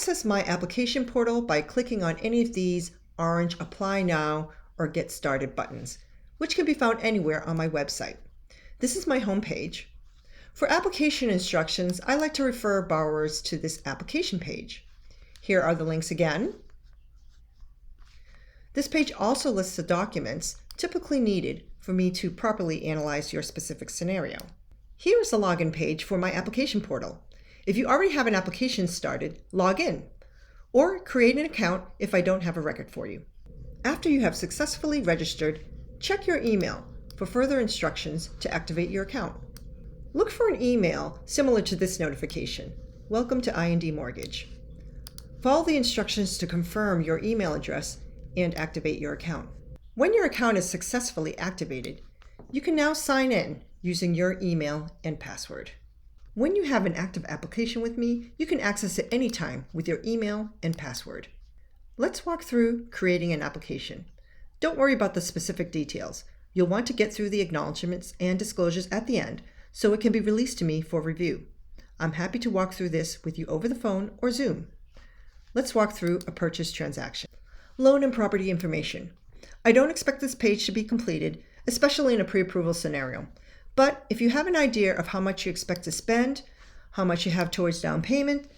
access my application portal by clicking on any of these orange Apply Now or Get Started buttons, which can be found anywhere on my website. This is my homepage. For application instructions, I like to refer borrowers to this application page. Here are the links again. This page also lists the documents typically needed for me to properly analyze your specific scenario. Here is the login page for my application portal. If you already have an application started, log in, or create an account if I don't have a record for you. After you have successfully registered, check your email for further instructions to activate your account. Look for an email similar to this notification. Welcome to IND Mortgage. Follow the instructions to confirm your email address and activate your account. When your account is successfully activated, you can now sign in using your email and password. When you have an active application with me, you can access it anytime with your email and password. Let's walk through creating an application. Don't worry about the specific details. You'll want to get through the acknowledgments and disclosures at the end so it can be released to me for review. I'm happy to walk through this with you over the phone or Zoom. Let's walk through a purchase transaction. Loan and property information. I don't expect this page to be completed, especially in a pre-approval scenario. But if you have an idea of how much you expect to spend, how much you have towards down payment,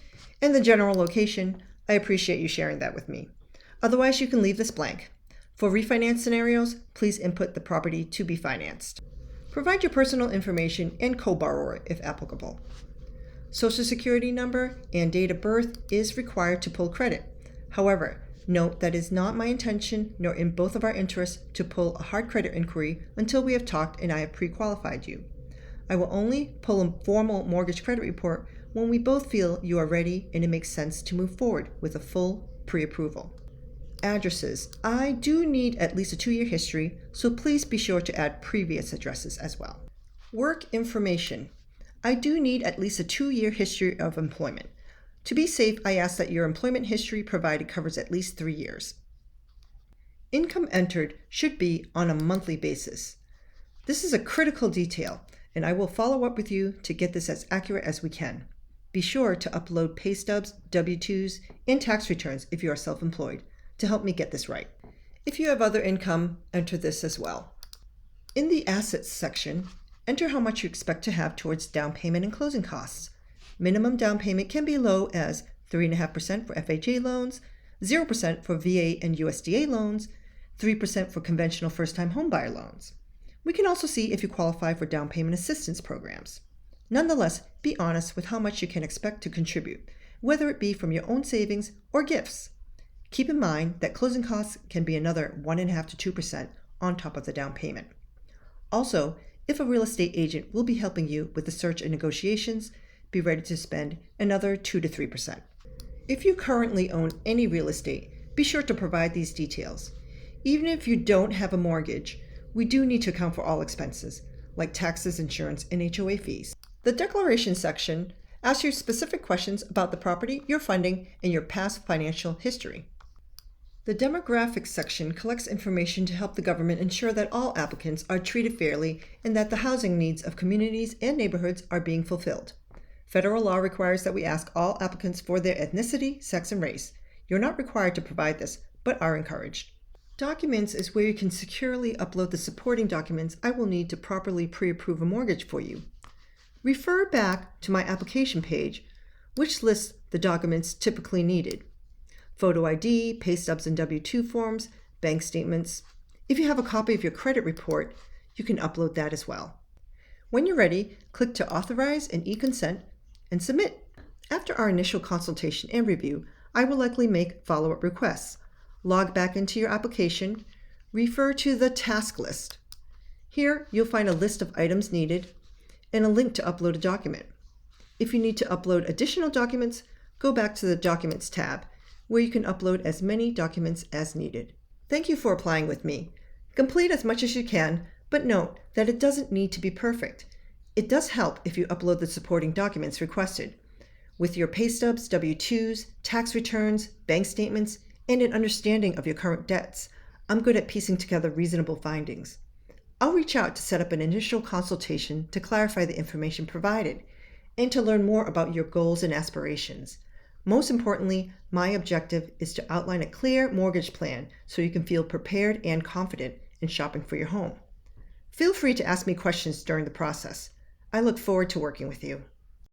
and the general location, I appreciate you sharing that with me. Otherwise, you can leave this blank. For refinance scenarios, please input the property to be financed. Provide your personal information and co-borrower if applicable. Social Security number and date of birth is required to pull credit. However, note that it is not my intention nor in both of our interests to pull a hard credit inquiry until we have talked and I have pre-qualified you. I will only pull a formal mortgage credit report when we both feel you are ready and it makes sense to move forward with a full pre-approval. Addresses. I do need at least a 2-year history, so please be sure to add previous addresses as well. Work information. I do need at least a 2-year history of employment. To be safe, I ask that your employment history provided covers at least 3 years. Income entered should be on a monthly basis. This is a critical detail, and I will follow up with you to get this as accurate as we can. Be sure to upload pay stubs, W-2s, and tax returns if you are self-employed to help me get this right. If you have other income, enter this as well. In the assets section, enter how much you expect to have towards down payment and closing costs. Minimum down payment can be low as 3.5% for FHA loans, 0% for VA and USDA loans, 3% for conventional first-time homebuyer loans. We can also see if you qualify for down payment assistance programs. Nonetheless, be honest with how much you can expect to contribute, whether it be from your own savings or gifts. Keep in mind that closing costs can be another 1.5% to 2% on top of the down payment. Also, if a real estate agent will be helping you with the search and negotiations, be ready to spend another 2 to 3%. If you currently own any real estate, be sure to provide these details. Even if you don't have a mortgage, we do need to account for all expenses, like taxes, insurance, and HOA fees. The declaration section asks you specific questions about the property, your funding, and your past financial history. The demographics section collects information to help the government ensure that all applicants are treated fairly and that the housing needs of communities and neighborhoods are being fulfilled. Federal law requires that we ask all applicants for their ethnicity, sex, and race. You're not required to provide this, but are encouraged. Documents is where you can securely upload the supporting documents I will need to properly pre-approve a mortgage for you. Refer back to my application page, which lists the documents typically needed. Photo ID, pay stubs and W-2 forms, bank statements. If you have a copy of your credit report, you can upload that as well. When you're ready, click to authorize and e-consent and submit. After our initial consultation and review, I will likely make follow-up requests. Log back into your application, refer to the task list. Here, you'll find a list of items needed and a link to upload a document. If you need to upload additional documents, go back to the Documents tab, where you can upload as many documents as needed. Thank you for applying with me. Complete as much as you can, but note that it doesn't need to be perfect. It does help if you upload the supporting documents requested. With your pay stubs, W-2s, tax returns, bank statements, and an understanding of your current debts, I'm good at piecing together reasonable findings. I'll reach out to set up an initial consultation to clarify the information provided and to learn more about your goals and aspirations. Most importantly, my objective is to outline a clear mortgage plan so you can feel prepared and confident in shopping for your home. Feel free to ask me questions during the process. I look forward to working with you.